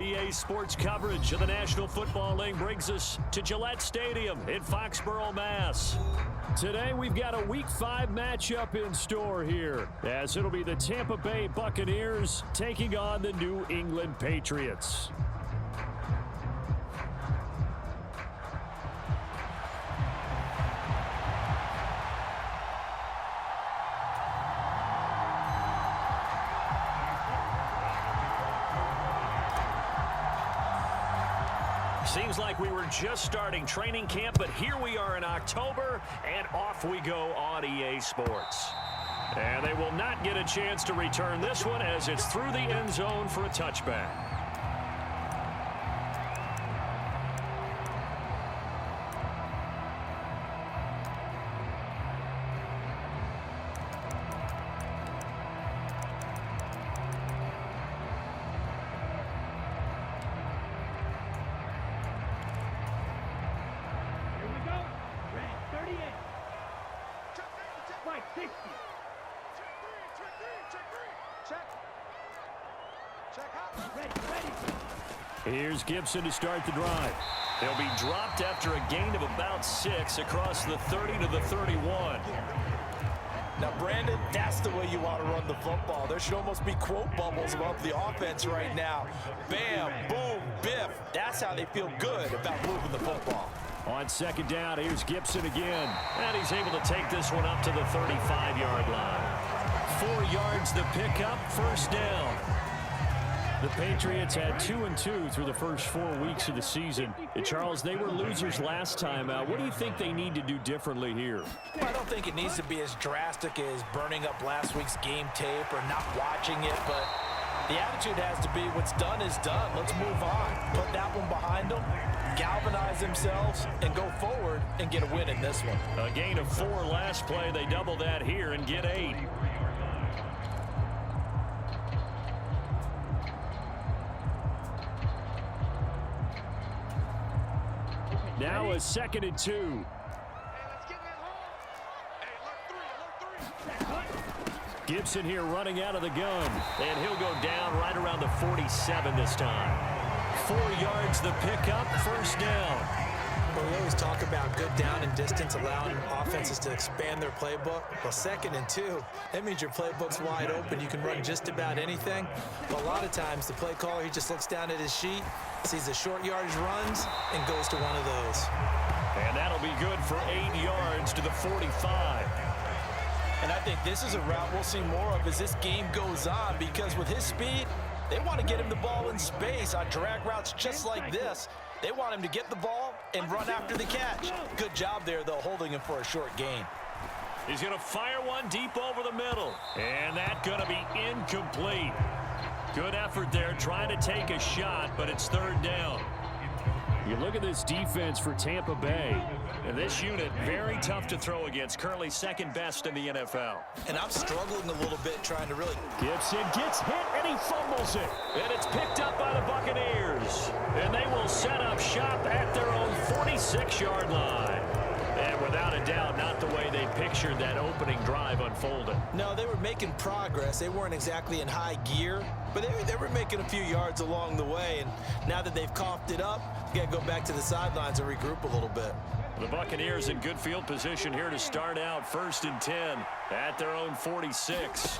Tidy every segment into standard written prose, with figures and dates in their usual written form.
EA Sports coverage of the National Football League brings us to Gillette Stadium in Foxborough, Mass. Today we've got a Week 5 matchup in store here, as it'll be the Tampa Bay Buccaneers taking on the New England Patriots. Seems like we were just starting training camp, but here we are in October, and off we go on EA Sports. And they will not get a chance to return this one as it's through the end zone for a touchback. Here's Gibson to start the drive. He'll be dropped after a gain of about 6 across the 30 to the 31. Now, Brandon, that's the way you want to run the football. There should almost be quote bubbles above the offense right now. Bam, boom, biff. That's how they feel good about moving the football. On second down, here's Gibson again. And he's able to take this one up to the 35-yard line. 4 yards the pickup, first down. The Patriots had 2-2 through the first 4 weeks of the season. And Charles, they were losers last time out. What do you think they need to do differently here? I don't think it needs to be as drastic as burning up last week's game tape or not watching it, but the attitude has to be what's done is done. Let's move on. Put that one behind them, galvanize themselves, and go forward and get a win in this one. A gain of 4 last play. They double that here and get 8. Now a 2nd and 2. Gibson here running out of the gun. And he'll go down right around the 47 this time. 4 yards the pickup, first down. Well, we always talk about good down and distance, allowing offenses to expand their playbook. Well, 2nd and 2, that means your playbook's wide open. You can run just about anything. But a lot of times, the play caller, he just looks down at his sheet, sees the short yardage runs, and goes to one of those. And that'll be good for 8 yards to the 45. And I think this is a route we'll see more of as this game goes on, because with his speed, they want to get him the ball in space on drag routes just like this. They want him to get the ball and run after the catch. Good job there, though, holding him for a short gain. He's going to fire one deep over the middle. And that's going to be incomplete. Good effort there trying to take a shot, but it's 3rd down. You look at this defense for Tampa Bay. And this unit, very tough to throw against. Currently 2nd best in the NFL. And I'm struggling a little bit trying to really... Gibson gets hit and he fumbles it. And it's picked up by the Buccaneers. And they will set up shop at their own 46-yard line. And without a doubt, not the way they pictured that opening drive unfolding. No, they were making progress. They weren't exactly in high gear, but they were making a few yards along the way. And now that they've coughed it up, you got to go back to the sidelines and regroup a little bit. The Buccaneers in good field position here to start out 1st and 10 at their own 46.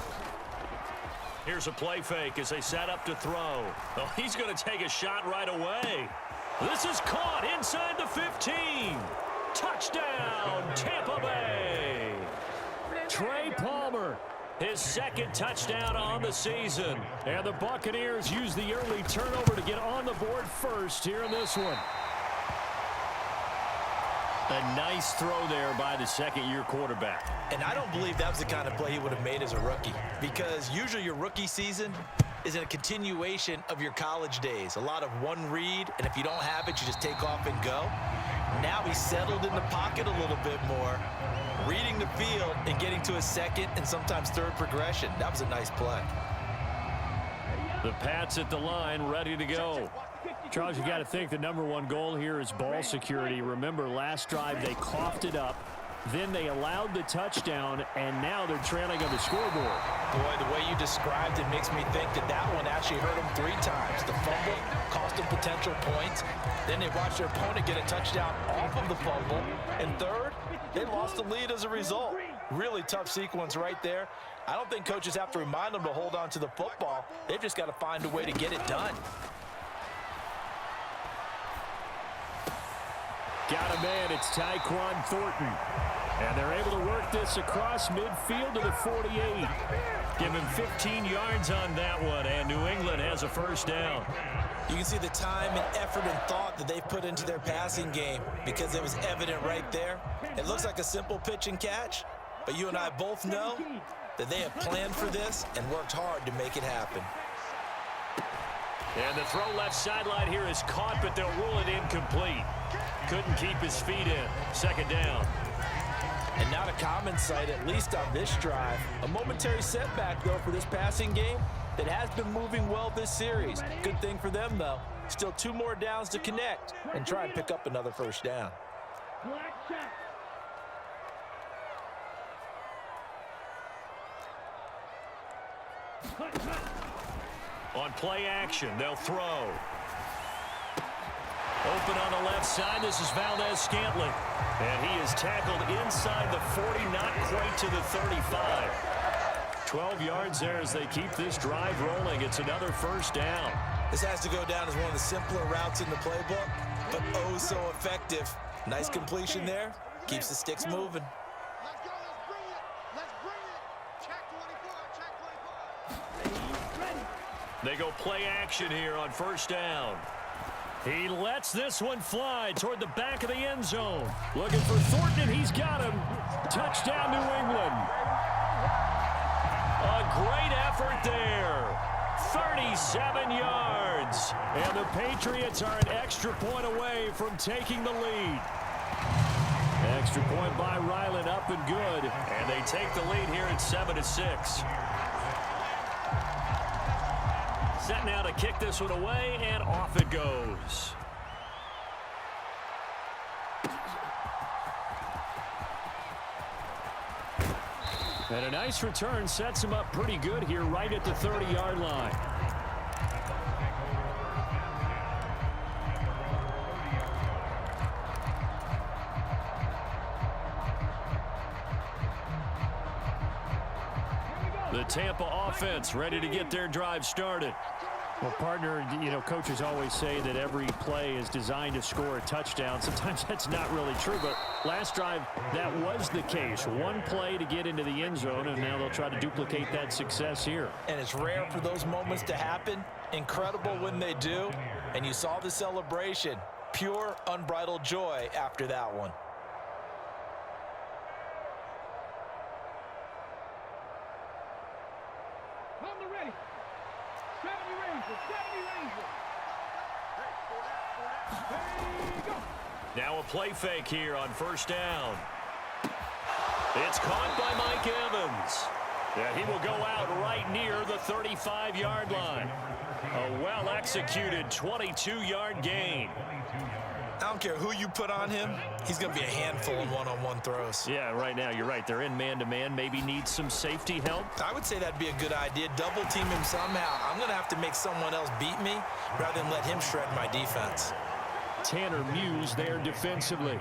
Here's a play fake as they set up to throw. Oh, he's going to take a shot right away. This is caught inside the 15. Touchdown, Tampa Bay. Trey Palmer, his 2nd touchdown on the season. And the Buccaneers use the early turnover to get on the board first here in this one. A nice throw there by the 2nd-year quarterback. And I don't believe that was the kind of play he would have made as a rookie, because usually your rookie season is in a continuation of your college days. A lot of one read, and if you don't have it, you just take off and go. Now he's settled in the pocket a little bit more, reading the field and getting to a 2nd and sometimes 3rd progression. That was a nice play. The Pats at the line, ready to go. Charles, you got to think the #1 goal here is ball security. Remember, last drive they coughed it up. Then they allowed the touchdown, and now they're trailing on the scoreboard. Boy, the way you described it makes me think that that one actually hurt them 3 times. The fumble cost them potential points. Then they watched their opponent get a touchdown off of the fumble. And third, they lost the lead as a result. Really tough sequence right there. I don't think coaches have to remind them to hold on to the football. They've just got to find a way to get it done. Got a man, it's Tyquan Thornton. And they're able to work this across midfield to the 48. Give him 15 yards on that one, and New England has a first down. You can see the time and effort and thought that they've put into their passing game because it was evident right there. It looks like a simple pitch and catch, but you and I both know that they have planned for this and worked hard to make it happen. And the throw left sideline here is caught, but they'll rule it incomplete. Couldn't keep his feet in. Second down. And not a common sight, at least on this drive. A momentary setback, though, for this passing game that has been moving well this series. Good thing for them, though. Still 2 more downs to connect and try and pick up another first down. On play action, they'll throw. Open on the left side, this is Valdez-Scantling. And he is tackled inside the 40, not quite to the 35. 12 yards there as they keep this drive rolling. It's another first down. This has to go down as one of the simpler routes in the playbook, but oh so effective. Nice completion there. Keeps the sticks moving. Let's go, let's bring it. Let's bring it. Check 24, check 24. They go play action here on first down. He lets this one fly toward the back of the end zone. Looking for Thornton, and he's got him. Touchdown, New England. A great effort there. 37 yards. And the Patriots are an extra point away from taking the lead. Extra point by Ryland, up and good. And they take the lead here at 7-6. Set now to kick this one away, and off it goes. And a nice return sets him up pretty good here right at the 30-yard line. The Tampa offense ready to get their drive started. Well, partner, you know, coaches always say that every play is designed to score a touchdown. Sometimes that's not really true, but last drive, that was the case. One play to get into the end zone, and now they'll try to duplicate that success here. And it's rare for those moments to happen. Incredible when they do. And you saw the celebration. Pure, unbridled joy after that one. Now a play fake here on first down. It's caught by Mike Evans. Yeah, he will go out right near the 35-yard line. A well-executed 22-yard gain. I don't care who you put on him, he's going to be a handful in one-on-one throws. Yeah, right now, you're right. They're in man-to-man. Maybe needs some safety help. I would say that'd be a good idea. Double team him somehow. I'm going to have to make someone else beat me rather than let him shred my defense. Tanner Muse there defensively.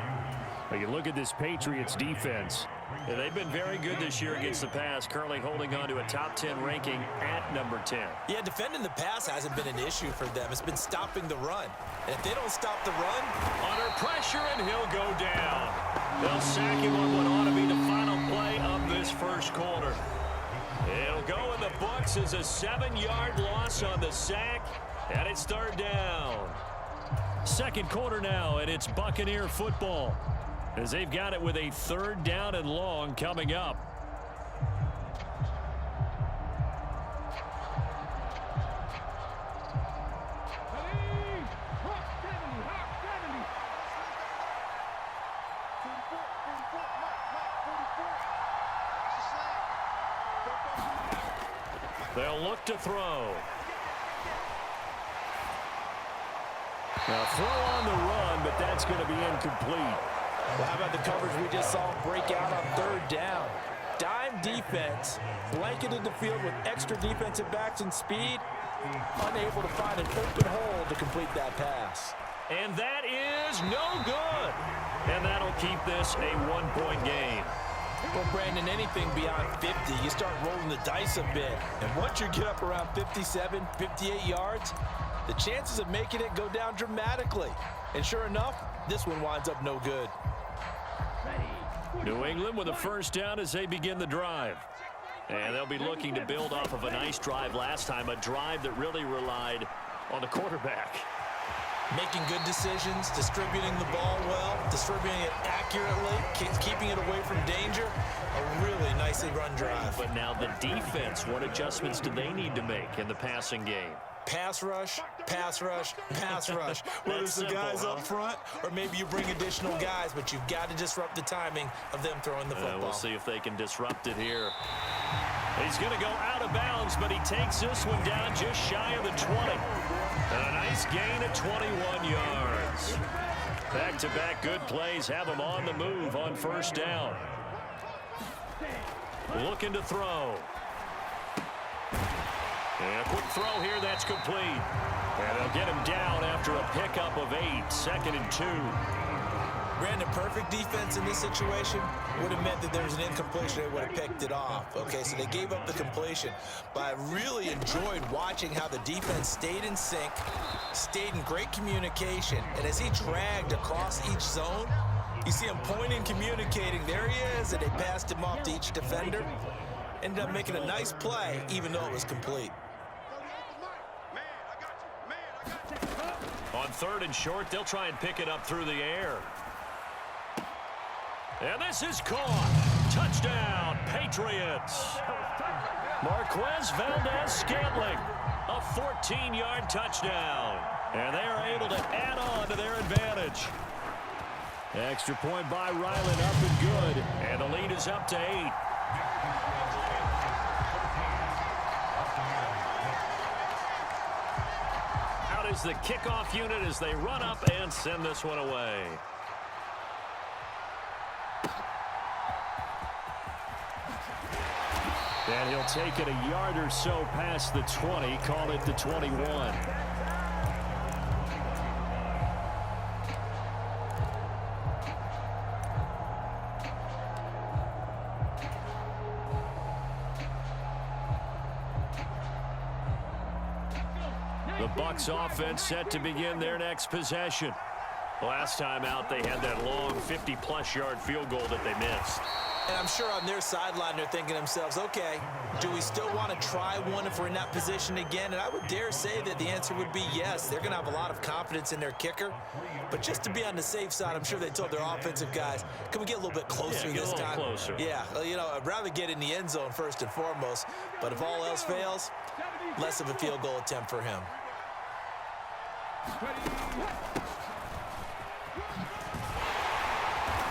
But you look at this Patriots defense. Yeah, they've been very good this year against the pass, currently holding on to a top 10 ranking at number 10. Yeah, defending the pass hasn't been an issue for them. It's been stopping the run. And if they don't stop the run, under pressure, and he'll go down. They'll sack him on what ought to be the final play of this first quarter. It'll go in the books as a 7-yard loss on the sack, and it's third down. Second quarter now, and it's Buccaneer football, as they've got it with a third down and long coming up. They'll look to throw. Now throw on the run, but that's going to be incomplete. Well, how about the coverage we just saw break out on third down? Dime defense, blanketed the field with extra defensive backs and speed, unable to find an open hole to complete that pass. And that is no good. And that'll keep this a one-point game. Well, Brandon, anything beyond 50, you start rolling the dice a bit. And once you get up around 57, 58 yards, the chances of making it go down dramatically. And sure enough, this one winds up no good. New England with a first down as they begin the drive. And they'll be looking to build off of a nice drive last time, a drive that really relied on the quarterback. Making good decisions, distributing the ball well, distributing it accurately, keeping it away from danger. A really nicely run drive. But now the defense, what adjustments do they need to make in the passing game? Pass rush, pass rush, pass rush. Whether it's the guys up front or maybe you bring additional guys, but you've got to disrupt the timing of them throwing the football. We'll see if they can disrupt it here. He's going to go out of bounds, but he takes this one down just shy of the 20. And a nice gain of 21 yards. Back-to-back good plays have him on the move on first down. Looking to throw. And a quick throw here, that's complete. And they'll get him down after a pickup of 8, 2nd and 2. Brandon, perfect defense in this situation would have meant that there was an incompletion. They would have picked it off. Okay, so they gave up the completion. But I really enjoyed watching how the defense stayed in sync, stayed in great communication. And as he dragged across each zone, you see him pointing, communicating. There he is, and they passed him off to each defender. Ended up making a nice play, even though it was complete. On 3rd and short, they'll try and pick it up through the air. And this is caught. Touchdown, Patriots. Marquez Valdez-Scantling, a 14-yard touchdown. And they are able to add on to their advantage. Extra point by Ryland, up and good. And the lead is up to 8. Out is the kickoff unit as they run up and send this one away. And he'll take it a yard or so past the 20, call it the 21. The Bucks offense set to begin their next possession. Last time out, they had that long 50-plus yard field goal that they missed. And I'm sure on their sideline they're thinking to themselves, okay, do we still want to try one if we're in that position again? And I would dare say that the answer would be yes. They're going to have a lot of confidence in their kicker. But just to be on the safe side, I'm sure they told their offensive guys, can we get a little bit closer this time? Closer. Yeah, well, you know, I'd rather get in the end zone first and foremost. But if all else fails, less of a field goal attempt for him.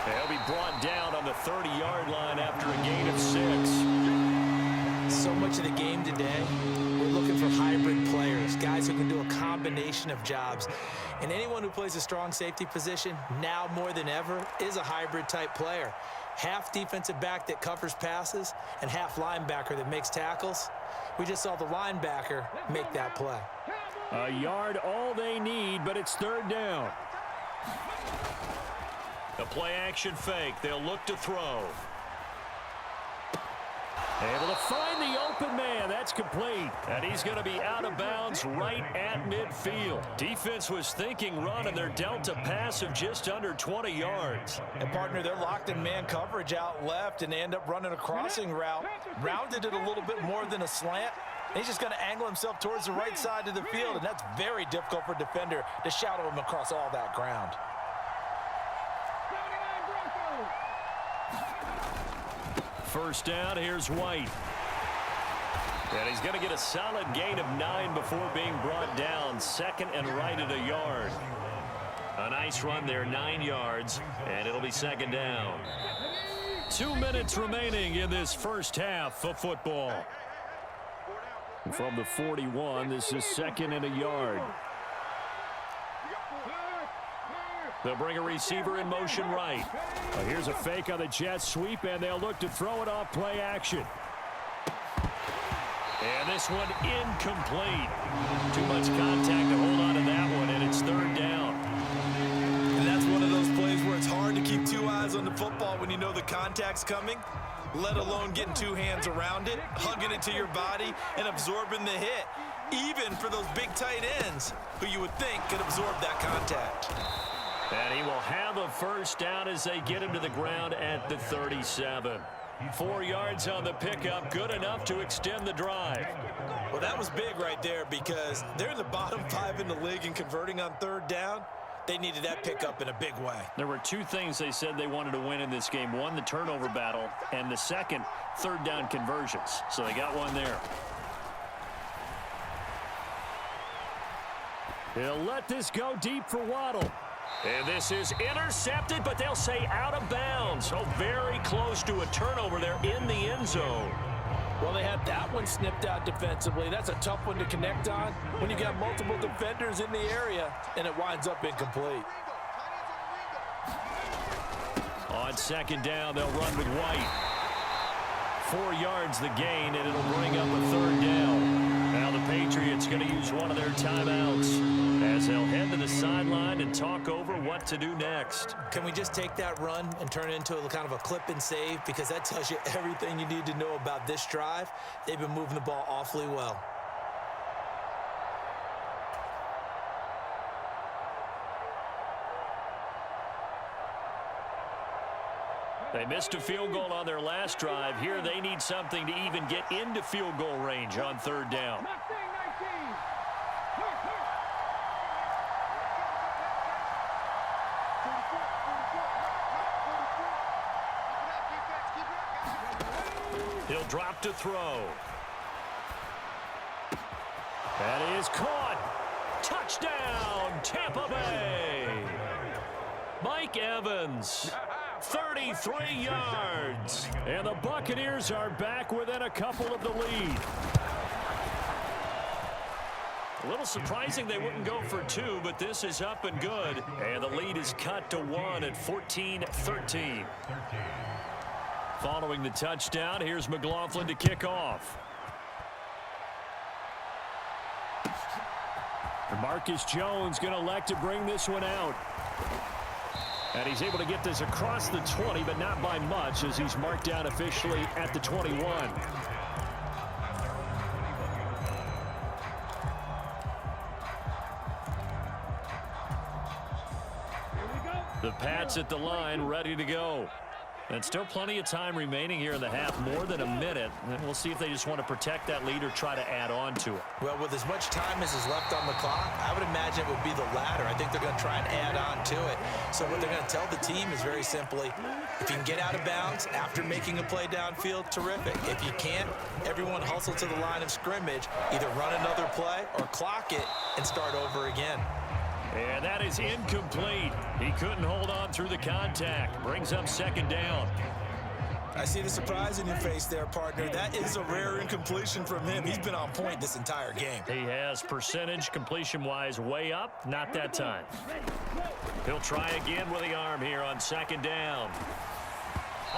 They'll be brought down on the 30-yard line after a gain of 6. So much of the game today, we're looking for hybrid players, guys who can do a combination of jobs. And anyone who plays a strong safety position, now more than ever, is a hybrid type player. Half defensive back that covers passes and half linebacker that makes tackles. We just saw the linebacker make that play. A yard all they need, but it's 3rd down. A play-action fake. They'll look to throw. Able to find the open man. That's complete. And he's going to be out of bounds right at midfield. Defense was thinking run, and they're dealt a pass of just under 20 yards. And, partner, they're locked in man coverage out left, and they end up running a crossing route. Rounded it a little bit more than a slant. And he's just going to angle himself towards the right side of the field, and that's very difficult for a defender to shadow him across all that ground. First down, here's White. And he's going to get a solid gain of 9 before being brought down. 2nd and right at a yard. A nice run there, 9 yards, and it'll be 2nd down. 2 minutes remaining in this first half of football. From the 41, this is 2nd and a yard. They'll bring a receiver in motion right. Well, here's a fake on the jet sweep, and they'll look to throw it off play action. And this one incomplete. Too much contact to hold on to that one, and it's third down. And that's one of those plays where it's hard to keep two eyes on the football when you know the contact's coming, let alone getting two hands around it, hugging it to your body, and absorbing the hit, even for those big tight ends who you would think could absorb that contact. And he will have a first down as they get him to the ground at the 37. 4 yards on the pickup, good enough to extend the drive. Well, that was big right there because they're in the bottom 5 in the league in converting on third down. They needed that pickup in a big way. There were 2 things they said they wanted to win in this game. One, the turnover battle, and the second, third down conversions. So they got one there. He'll let this go deep for Waddle. And this is intercepted, but they'll say out of bounds. So very close to a turnover there in the end zone. Well, they had that one snipped out defensively. That's a tough one to connect on when you got multiple defenders in the area, and it winds up incomplete. On second down, they'll run with White. 4 yards the gain, and it'll bring up a third down. Now the Patriots going to use one of their timeouts as they'll head to the sideline and talk over what to do next. Can we just take that run and turn it into a kind of a clip and save? Because that tells you everything you need to know about this drive. They've been moving the ball awfully well. They missed a field goal on their last drive. Here they need something to even get into field goal range on third down. He'll drop to throw. That is caught. Touchdown, Tampa Bay. Mike Evans, 33 yards. And the Buccaneers are back within a couple of the lead. A little surprising they wouldn't go for 2, but this is up and good. And the lead is cut to 1 at 14-13. Following the touchdown, here's McLaughlin to kick off. Marcus Jones going to elect to bring this one out. And he's able to get this across the 20, but not by much, as he's marked down officially at the 21. The Pats at the line, ready to go. And still plenty of time remaining here in the half, more than a minute. And we'll see if they just want to protect that lead or try to add on to it. Well, with as much time as is left on the clock, I would imagine it would be the latter. I think they're going to try and add on to it. So what they're going to tell the team is very simply, if you can get out of bounds after making a play downfield, terrific. If you can't, everyone hustle to the line of scrimmage, either run another play or clock it and start over again. And that is incomplete. He couldn't hold on through the contact. Brings up second down. I see the surprise in your face there, partner. That is a rare incompletion from him. He's been on point this entire game. He has percentage completion-wise way up. Not that time. He'll try again with the arm here on second down.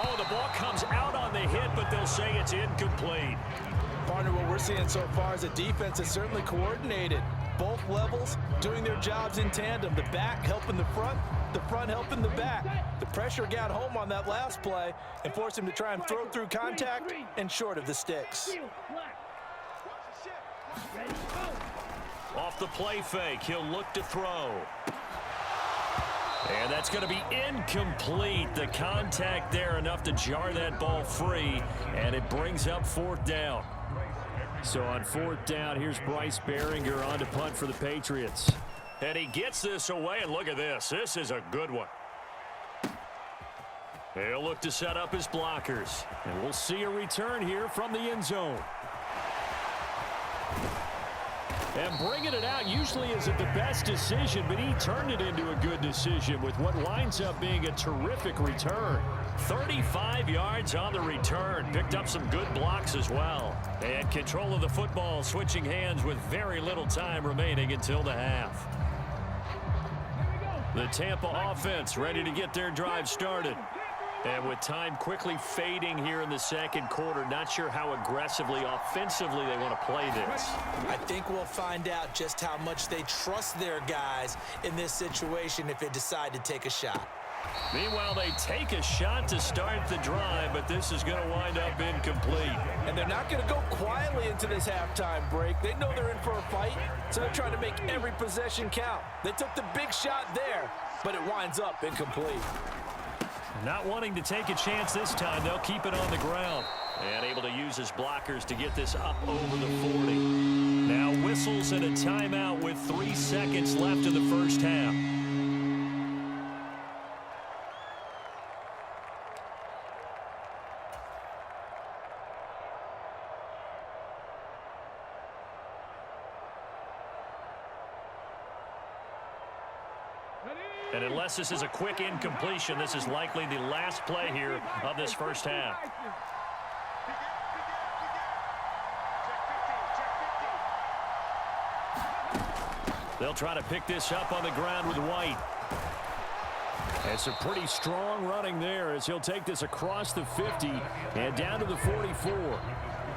Oh, the ball comes out on the hit, but they'll say it's incomplete. Partner, what we're seeing so far is a defense that's certainly coordinated. Both levels doing their jobs in tandem. The back helping the front helping the back. The pressure got home on that last play and forced him to try and throw through contact and short of the sticks. Off the play fake, he'll look to throw. And that's going to be incomplete. The contact there enough to jar that ball free, and it brings up fourth down. So on fourth down, here's Bryce Behringer on to punt for the Patriots. And he gets this away, and look at this. This is a good one. He'll look to set up his blockers. And we'll see a return here from the end zone. And bringing it out usually isn't the best decision, but he turned it into a good decision with what winds up being a terrific return. 35 yards on the return. Picked up some good blocks as well. And control of the football, switching hands with very little time remaining until the half. The Tampa offense ready to get their drive started. And with time quickly fading here in the second quarter, not sure how aggressively, offensively they want to play this. I think we'll find out just how much they trust their guys in this situation if they decide to take a shot. Meanwhile, they take a shot to start the drive, but this is going to wind up incomplete. And they're not going to go quietly into this halftime break. They know they're in for a fight, so they're trying to make every possession count. They took the big shot there, but it winds up incomplete. Not wanting to take a chance this time, they'll keep it on the ground. And able to use his blockers to get this up over the 40. Now whistles and a timeout with 3 seconds left in the first half. And unless this is a quick incompletion, this is likely the last play here of this first half. They'll try to pick this up on the ground with White. It's a pretty strong running there as he'll take this across the 50 and down to the 44.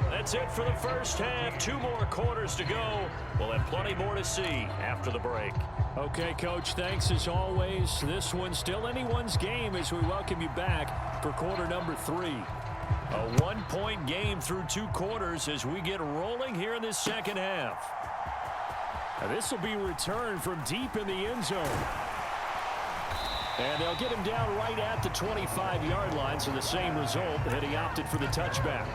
That's it for the first half. 2 more quarters to go. We'll have plenty more to see after the break. Okay, Coach, thanks as always. This one's still anyone's game as we welcome you back for quarter number 3. A 1-point game through 2 quarters as we get rolling here in this second half. This will be returned from deep in the end zone. And they'll get him down right at the 25-yard line, so the same result, and he opted for the touchback.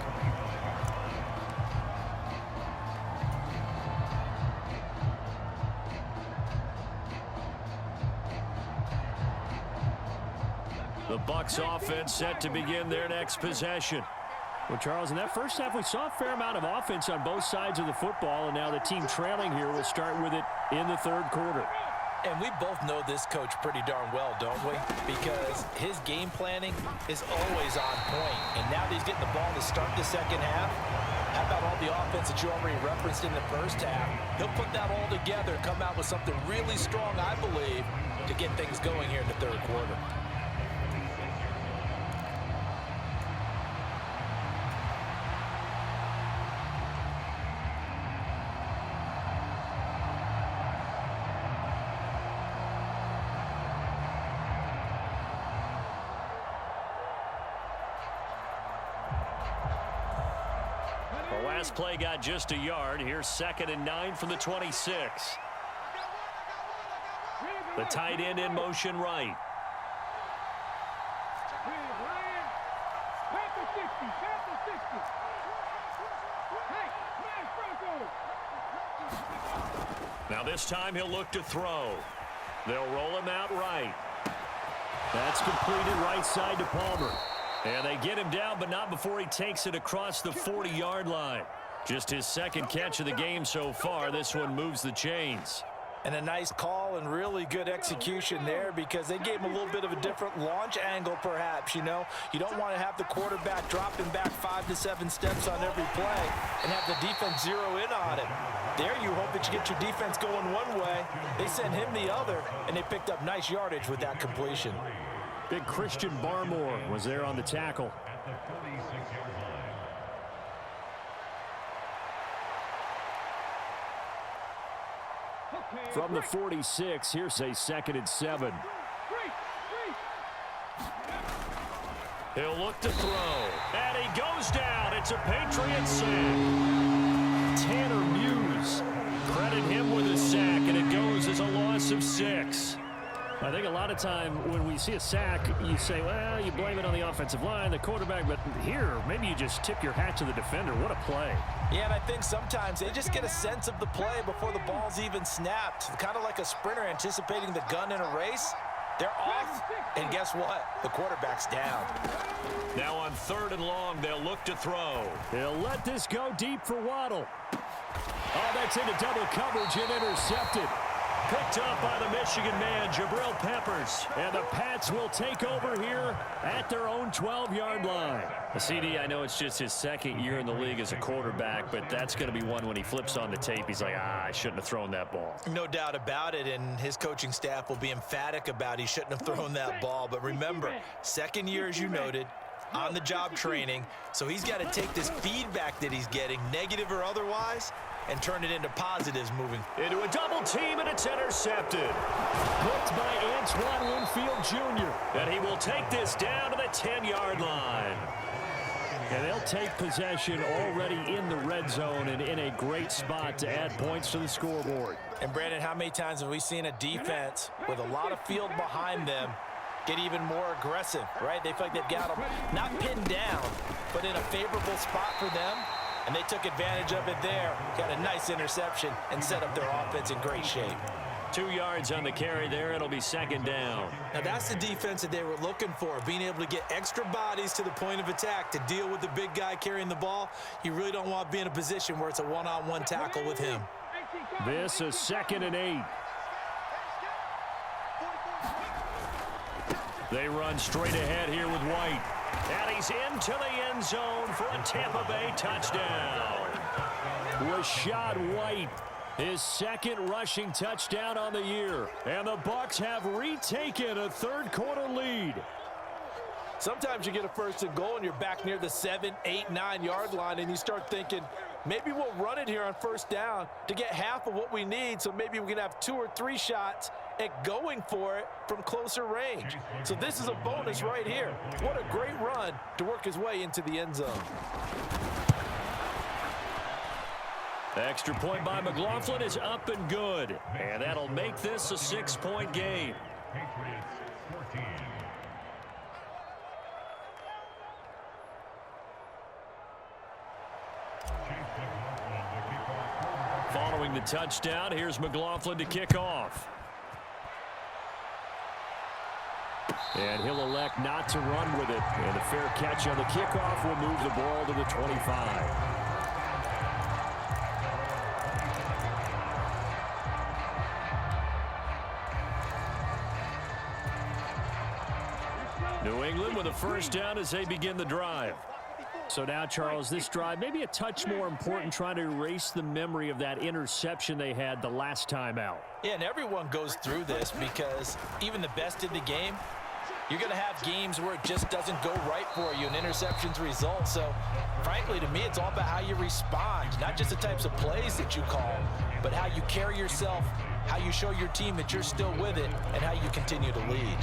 The Bucks offense set to begin their next possession. Well, Charles, in that first half, we saw a fair amount of offense on both sides of the football, and now the team trailing here will start with it in the third quarter. And we both know this coach pretty darn well, don't we? Because his game planning is always on point. And now that he's getting the ball to start the second half, how about all the offense that you already referenced in the first half? He'll put that all together, come out with something really strong, I believe, to get things going here in the third quarter. The last play got just a yard. Here's 2nd and 9 from the 26. The tight end in motion right. Now this time he'll look to throw. They'll roll him out right. That's completed right side to Palmer. And they get him down, but not before he takes it across the 40-yard line. Just his second catch of the game so far. This one moves the chains. And a nice call and really good execution there because they gave him a little bit of a different launch angle perhaps, you know. You don't want to have the quarterback dropping back 5 to 7 steps on every play and have the defense zero in on him. There you hope that you get your defense going one way. They sent him the other, and they picked up nice yardage with that completion. Big Christian Barmore was there on the tackle. From the 46, here's a 2nd and 7. He'll look to throw, and he goes down. It's a Patriots sack. Tanner Muse, credit him with a sack, and it goes as a loss of 6. I think a lot of time when we see a sack, you say, well, you blame it on the offensive line, the quarterback, but here, maybe you just tip your hat to the defender. What a play. Yeah, and I think sometimes they just get a sense of the play before the ball's even snapped. Kind of like a sprinter anticipating the gun in a race. They're off, and guess what? The quarterback's down. Now on 3rd and long, they'll look to throw. He'll let this go deep for Waddle. Oh, that's into double coverage and intercepted. Picked up by the Michigan man, Jabril Peppers. And the Pats will take over here at their own 12-yard line. CD, I know it's just his second year in the league as a quarterback, but that's going to be one when he flips on the tape. He's like, I shouldn't have thrown that ball. No doubt about it, and his coaching staff will be emphatic about he shouldn't have thrown that ball. But remember, second year, as you noted, on-the-job training, so he's got to take this feedback that he's getting, negative or otherwise, and turn it into positives moving. Into a double team, and it's intercepted. Hooked by Antoine Winfield Jr. And he will take this down to the 10-yard line. And they'll take possession already in the red zone and in a great spot to add points to the scoreboard. And, Brandon, how many times have we seen a defense with a lot of field behind them get even more aggressive, right? They feel like they've got them not pinned down, but in a favorable spot for them, and they took advantage of it there. Got a nice interception and set up their offense in great shape. 2 yards on the carry there. It'll be second down. Now, that's the defense that they were looking for, being able to get extra bodies to the point of attack to deal with the big guy carrying the ball. You really don't want to be in a position where it's a one-on-one tackle with him. This is 2nd and 8. They run straight ahead here with White. And he's into the end zone for a Tampa Bay touchdown. Rashad White, his second rushing touchdown on the year. And the Bucks have retaken a third-quarter lead. Sometimes you get a first and goal and you're back near the 7, 8, 9-yard line, and you start thinking, maybe we'll run it here on first down to get half of what we need, so maybe we can have 2 or 3 shots at going for it from closer range. So this is a bonus right here. What a great run to work his way into the end zone. Extra point by McLaughlin is up and good. And that'll make this a 6-point game. Following the touchdown, here's McLaughlin to kick off. And he'll elect not to run with it. And a fair catch on the kickoff will move the ball to the 25. New England with a first down as they begin the drive. So now, Charles, this drive maybe a touch more important, trying to erase the memory of that interception they had the last time out. Yeah, and everyone goes through this because even the best in the game, you're going to have games where it just doesn't go right for you and interceptions result. So, frankly, to me, it's all about how you respond, not just the types of plays that you call, but how you carry yourself, how you show your team that you're still with it, and how you continue to lead.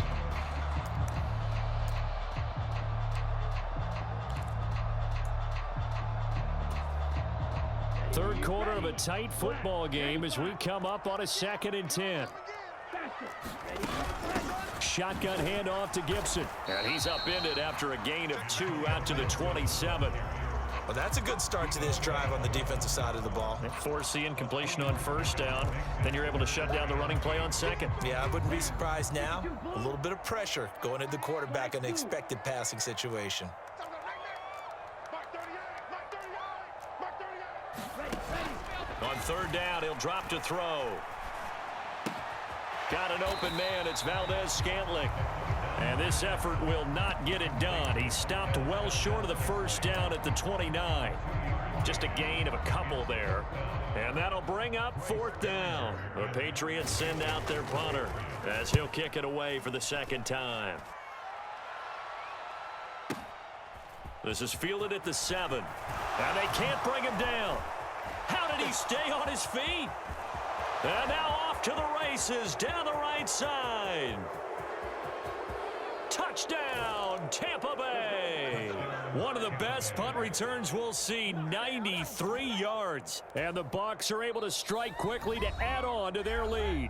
Third quarter of a tight football game as we come up on a 2nd and 10. Shotgun handoff to Gibson. And he's upended after a gain of 2 out to the 27. Well, that's a good start to this drive on the defensive side of the ball. Force the incompletion on first down. Then you're able to shut down the running play on second. Yeah, I wouldn't be surprised now. A little bit of pressure going at the quarterback in an expected passing situation. On third down, he'll drop to throw. Got an open man. It's Valdez-Scantling. And this effort will not get it done. He stopped well short of the first down at the 29. Just a gain of a couple there. And that'll bring up 4th down. The Patriots send out their punter as he'll kick it away for the second time. This is fielded at the 7. And they can't bring him down. How did he stay on his feet? And now off to the races down the right side. Touchdown, Tampa Bay. One of the best punt returns we'll see, 93 yards. And the Bucks are able to strike quickly to add on to their lead.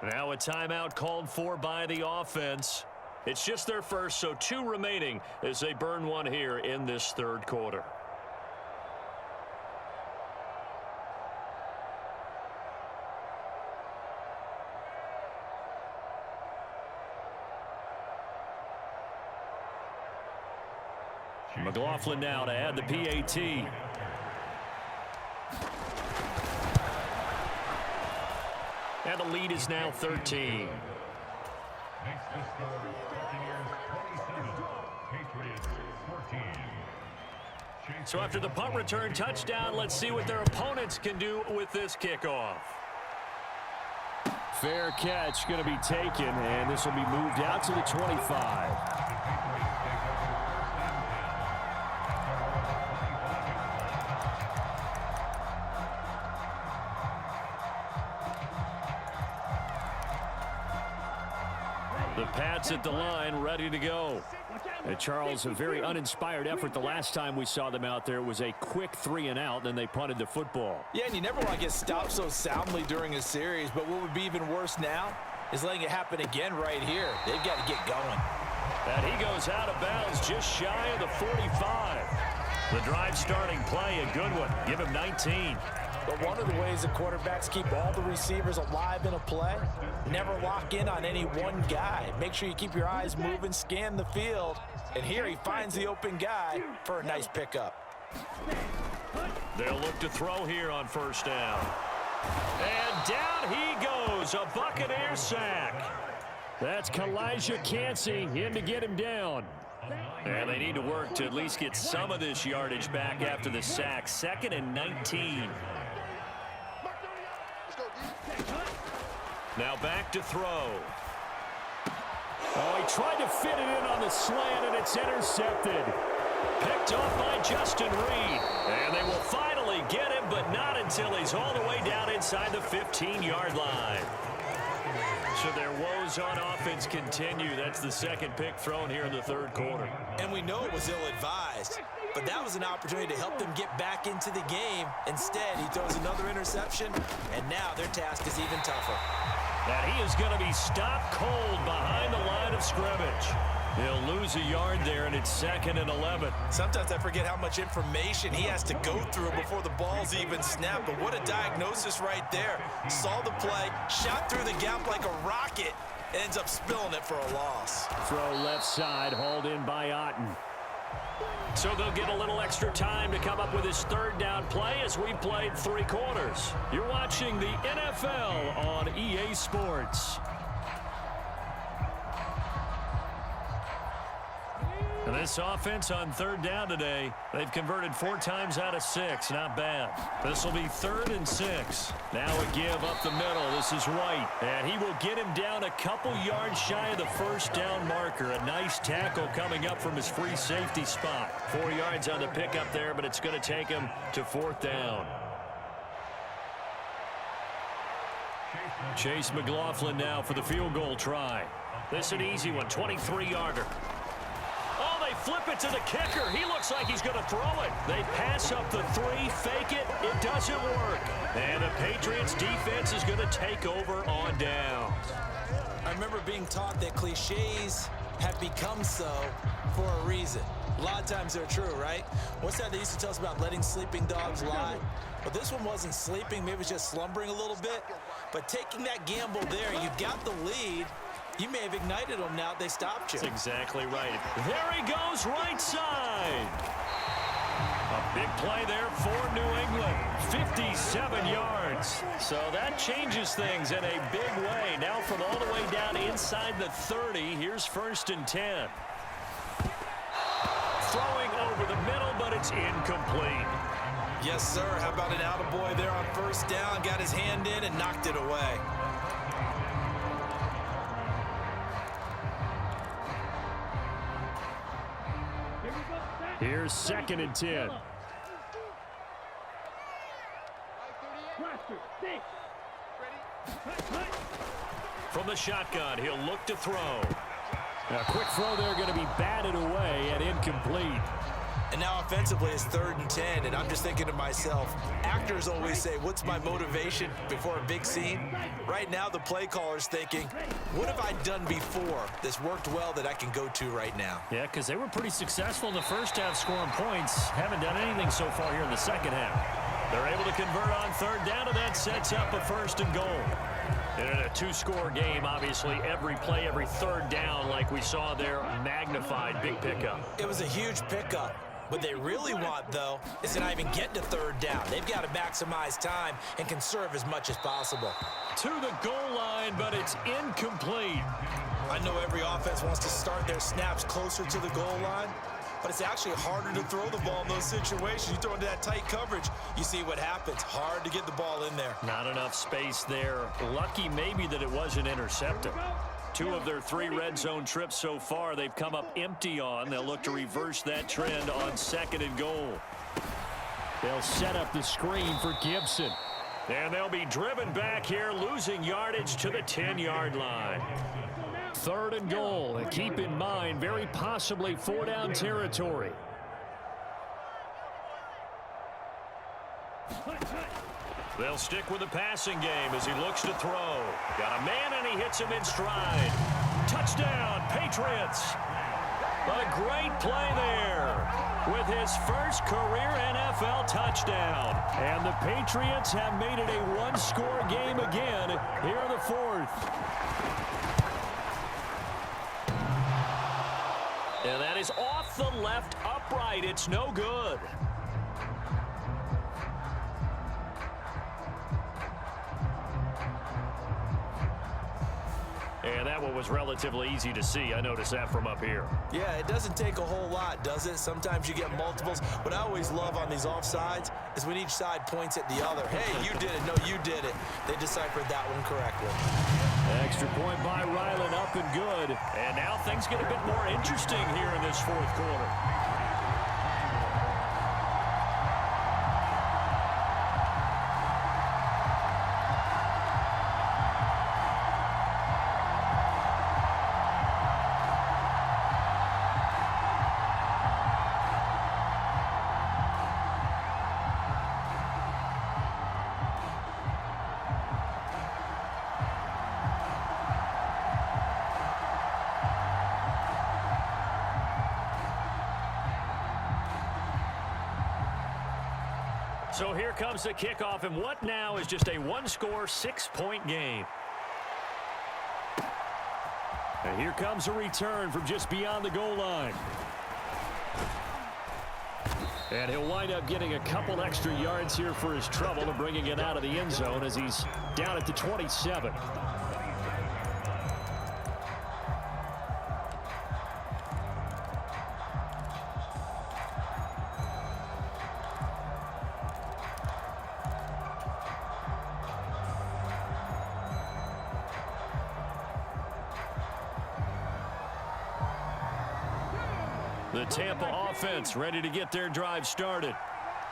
Now a timeout called for by the offense. It's just their first, so 2 remaining as they burn one here in this third quarter. McLaughlin now to add the PAT. And the lead is now 13. Next to score, Buccaneers 27, Patriots 14. So after the punt return touchdown, let's see what their opponents can do with this kickoff. Fair catch going to be taken, and this will be moved out to the 25. The Pats at the line, ready to go. Charles, a very uninspired effort the last time we saw them out there. It was a quick 3-and-out, then they punted the football. Yeah, and you never want to get stopped so soundly during a series, but what would be even worse now is letting it happen again right here. They've got to get going. And he goes out of bounds just shy of the 45. The drive starting play, a good one. Give him 19. But one of the ways the quarterbacks keep all the receivers alive in a play, never lock in on any one guy. Make sure you keep your eyes moving, scan the field. And here he finds the open guy for a nice pickup. They'll look to throw here on first down. And down he goes, a Buccaneer sack. That's Kalijah Cansey in to get him down. And they need to work to at least get some of this yardage back after the sack. 2nd and 19. Now back to throw. Oh, he tried to fit it in on the slant, and it's intercepted. Picked off by Justin Reed. And they will finally get him, but not until he's all the way down inside the 15-yard line. So their woes on offense continue. That's the second pick thrown here in the third quarter. And we know it was ill-advised, but that was an opportunity to help them get back into the game. Instead, he throws another interception, and now their task is even tougher. And he is going to be stopped cold behind the line of scrimmage. He'll lose a yard there, and it's 2nd and 11. Sometimes I forget how much information he has to go through before the ball's even snapped, but what a diagnosis right there. Saw the play, shot through the gap like a rocket, ends up spilling it for a loss. Throw left side, hauled in by Otten. So they'll get a little extra time to come up with his third down play as we played 3 quarters. You're watching the NFL on EA Sports. And this offense on third down today, they've converted 4 times out of 6. Not bad. This will be 3rd and 6. Now a give up the middle. This is White. And he will get him down a couple yards shy of the first down marker. A nice tackle coming up from his free safety spot. 4 yards on the pickup there, but it's going to take him to 4th down. Chase McLaughlin now for the field goal try. This an easy one, 23-yarder. Oh, they flip it to the kicker. He looks like he's going to throw it. They pass up the 3, fake it. It doesn't work. And the Patriots defense is going to take over on downs. I remember being taught that cliches have become so for a reason. A lot of times they're true, right? What's that they used to tell us about letting sleeping dogs lie? But this one wasn't sleeping. Maybe it was just slumbering a little bit. But taking that gamble there, you got the lead. You may have ignited them now. They stopped you. That's exactly right. There he goes, right side. A big play there for New England. 57 yards. So that changes things in a big way. Now from all the way down inside the 30, here's 1st and 10. Throwing over the middle, but it's incomplete. Yes, sir. How about an attaboy there on first down? Got his hand in and knocked it away. Here's 2nd and 10. From the shotgun, he'll look to throw. A quick throw there going to be batted away and incomplete. And now offensively it's 3rd and 10, and I'm just thinking to myself, actors always say, what's my motivation before a big scene? Right now the play caller's thinking, what have I done before that's worked well that I can go to right now? Yeah, because they were pretty successful in the first half scoring points. Haven't done anything so far here in the second half. They're able to convert on 3rd down, and that sets up a 1st and goal. And in a 2-score game, obviously, every play, every 3rd down, like we saw there, magnified, big pickup. It was a huge pickup. What they really want, though, is to not even get to third down. They've got to maximize time and conserve as much as possible. To the goal line, but it's incomplete. I know every offense wants to start their snaps closer to the goal line, but it's actually harder to throw the ball in those situations. You throw into that tight coverage, you see what happens. Hard to get the ball in there. Not enough space there. Lucky maybe that it wasn't intercepted. 2 of their 3 red zone trips so far, they've come up empty on. They'll look to reverse that trend on 2nd and goal. They'll set up the screen for Gibson. And they'll be driven back here, losing yardage to the 10-yard line. 3rd and goal. And keep in mind, very possibly 4-down territory. They'll stick with the passing game as he looks to throw. Got a man, and he hits him in stride. Touchdown, Patriots. A great play there with his first career NFL touchdown. And the Patriots have made it a 1-score game again here in the 4th. And that is off the left upright. It's no good. And that one was relatively easy to see. I noticed that from up here. Yeah, it doesn't take a whole lot, does it? Sometimes you get multiples. What I always love on these offsides is when each side points at the other. Hey, you did it. No, you did it. They deciphered that one correctly. Extra point by Ryland, up and good. And now things get a bit more interesting here in this 4th quarter. So here comes the kickoff, and what now is just a 1-score, 6-point game. And here comes a return from just beyond the goal line. And he'll wind up getting a couple extra yards here for his trouble and bringing it out of the end zone as he's down at the 27. The Tampa offense ready to get their drive started.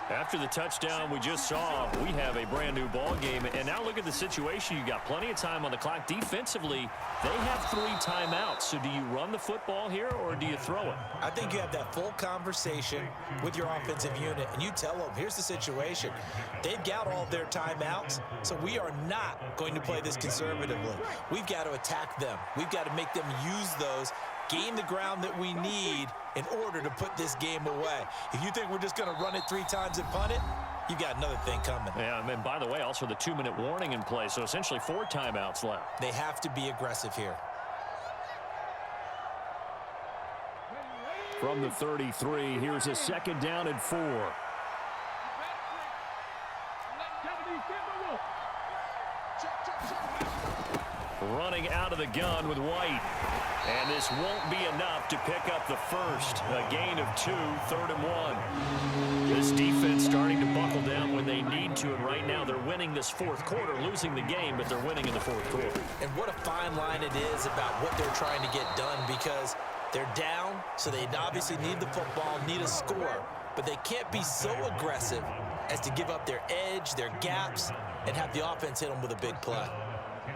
After the touchdown we just saw, we have a brand new ball game. And now look at the situation. You got plenty of time on the clock. Defensively, they have 3 timeouts. So do you run the football here or do you throw it? I think you have that full conversation with your offensive unit, and you tell them, here's the situation. They've got all their timeouts, so we are not going to play this conservatively. We've got to attack them. We've got to make them use those, gain the ground that we need in order to put this game away. If you think we're just going to run it 3 times and punt it, you've got another thing coming. Yeah, and by the way, also the 2-minute warning in play, so essentially 4 timeouts left. They have to be aggressive here. From the 33, here's a 2nd down and 4. Running out of the gun with White. And this won't be enough to pick up the first. A gain of 2, 3rd and 1. This defense starting to buckle down when they need to, and right now they're winning this 4th quarter, losing the game, but they're winning in the 4th quarter. And what a fine line it is about what they're trying to get done, because they're down, so they obviously need the football, need a score, but they can't be so aggressive as to give up their edge, their gaps, and have the offense hit them with a big play.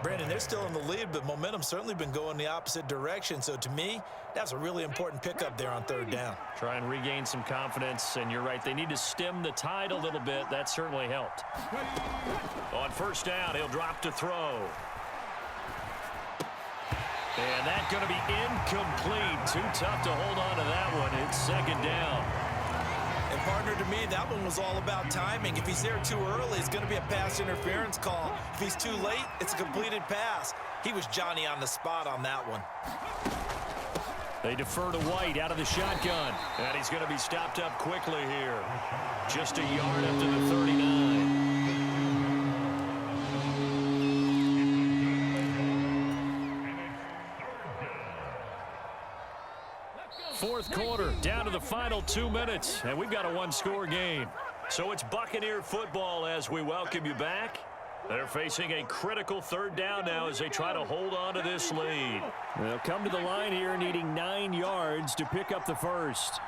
Brandon, they're still in the lead, but momentum's certainly been going the opposite direction. So to me, that's a really important pickup there on 3rd down. Try and regain some confidence, and you're right, they need to stem the tide a little bit. That certainly helped. On 1st down, he'll drop to throw. And that's going to be incomplete. Too tough to hold on to that one. It's 2nd down. And partner, to me, that one was all about timing. If he's there too early, it's going to be a pass interference call. If he's too late, it's a completed pass. He was Johnny on the spot on that one. They defer to White out of the shotgun. And he's going to be stopped up quickly here. Just a yard up to the 39. Fourth quarter, down to the final 2 minutes, and we've got a one-score game. So it's Buccaneer football as we welcome you back. They're facing a critical third down now as they try to hold on to this lead. They'll come to the line here needing 9 yards to pick up the first.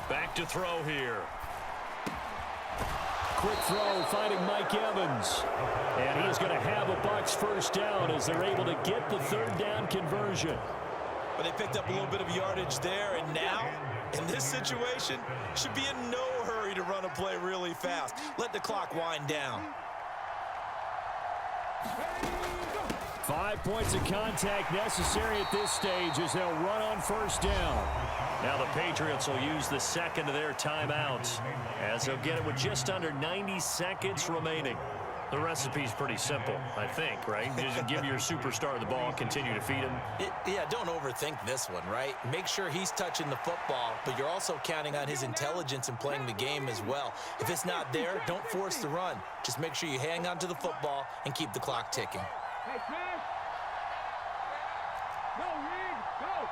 Back to throw here. Quick throw, finding Mike Evans. And he's going to have a Bucks first down as they're able to get the third down conversion. But they picked up a little bit of yardage there, and now, in this situation, should be in no hurry to run a play really fast. Let the clock wind down. 5 points of contact necessary at this stage as they'll run on first down. Now the Patriots will use the second of their timeouts as they'll get it with just under 90 seconds remaining. The recipe's pretty simple, I think, right? Just give your superstar the ball, continue to feed him. Yeah, don't overthink this one, right? Make sure he's touching the football, but you're also counting on his intelligence in playing the game as well. If it's not there, don't force the run. Just make sure you hang on to the football and keep the clock ticking. Hey, Chris. Go, Reed. Go.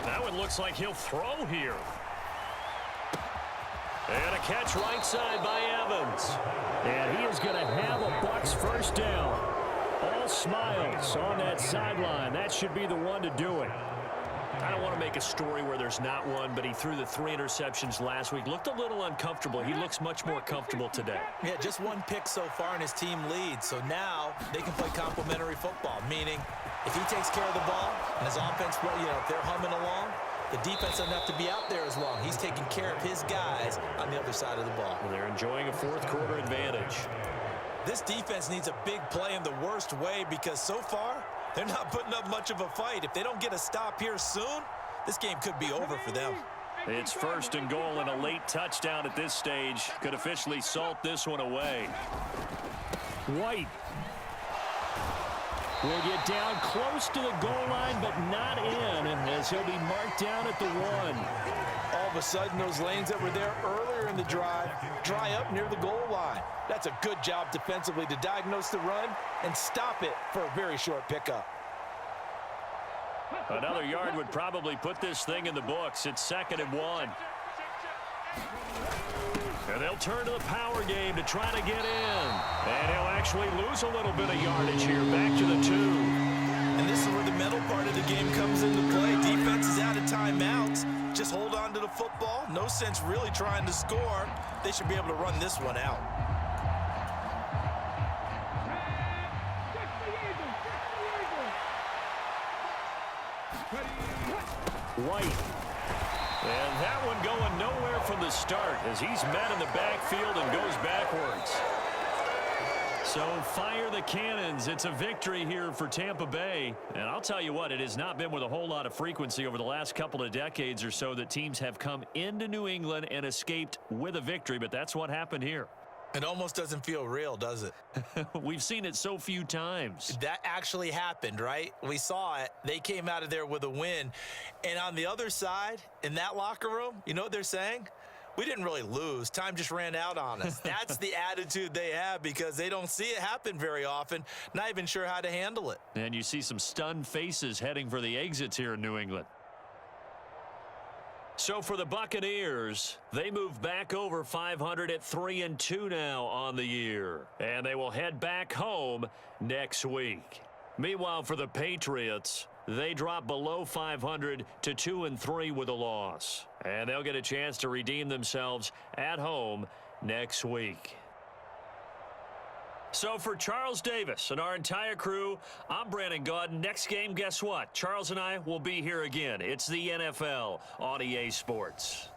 That one looks like he'll throw here. And a catch right side by Evans. And he is going to have a Bucks first down. All smiles on that sideline. That should be the one to do it. I don't want to make a story where there's not one, but he threw the 3 interceptions last week. Looked a little uncomfortable. He looks much more comfortable today. Yeah, just 1 pick so far and his team leads. So now they can play complementary football, meaning if he takes care of the ball and his offense, if they're humming along, the defense doesn't have to be out there as long. He's taking care of his guys on the other side of the ball. Well, they're enjoying a fourth quarter advantage. This defense needs a big play in the worst way because so far, they're not putting up much of a fight. If they don't get a stop here soon, this game could be over for them. It's first and goal, and a late touchdown at this stage could officially salt this one away. White will get down close to the goal line, but not in, as he'll be marked down at the 1. All of a sudden, those lanes that were there earlier in the drive dry up near the goal line. That's a good job defensively to diagnose the run and stop it for a very short pickup. Another yard would probably put this thing in the books. It's 2nd and 1. And they'll turn to the power game to try to get in. And he'll actually lose a little bit of yardage here. Back to the 2. And this is where the mental part of the game comes into play. Defense is out of timeouts. Just hold on to the football. No sense really trying to score. They should be able to run this one out. White. And that one going nowhere from the start as he's met in the backfield and goes backwards. So fire the cannons. It's a victory here for Tampa Bay. And I'll tell you what, it has not been with a whole lot of frequency over the last couple of decades or so that teams have come into New England and escaped with a victory, but that's what happened here. It almost doesn't feel real, does it? We've seen it so few times. That actually happened, right? We saw it. They came out of there with a win. And on the other side, in that locker room, you know what they're saying? We didn't really lose. Time just ran out on us. That's the attitude they have because they don't see it happen very often, not even sure how to handle it. And you see some stunned faces heading for the exits here in New England. So for the Buccaneers, they move back over 500 at 3-2 now on the year. And they will head back home next week. Meanwhile, for the Patriots, they drop below 500 to 2-3 with a loss. And they'll get a chance to redeem themselves at home next week. So for Charles Davis and our entire crew, I'm Brandon Gaudin. Next game, guess what? Charles and I will be here again. It's the NFL on EA Sports.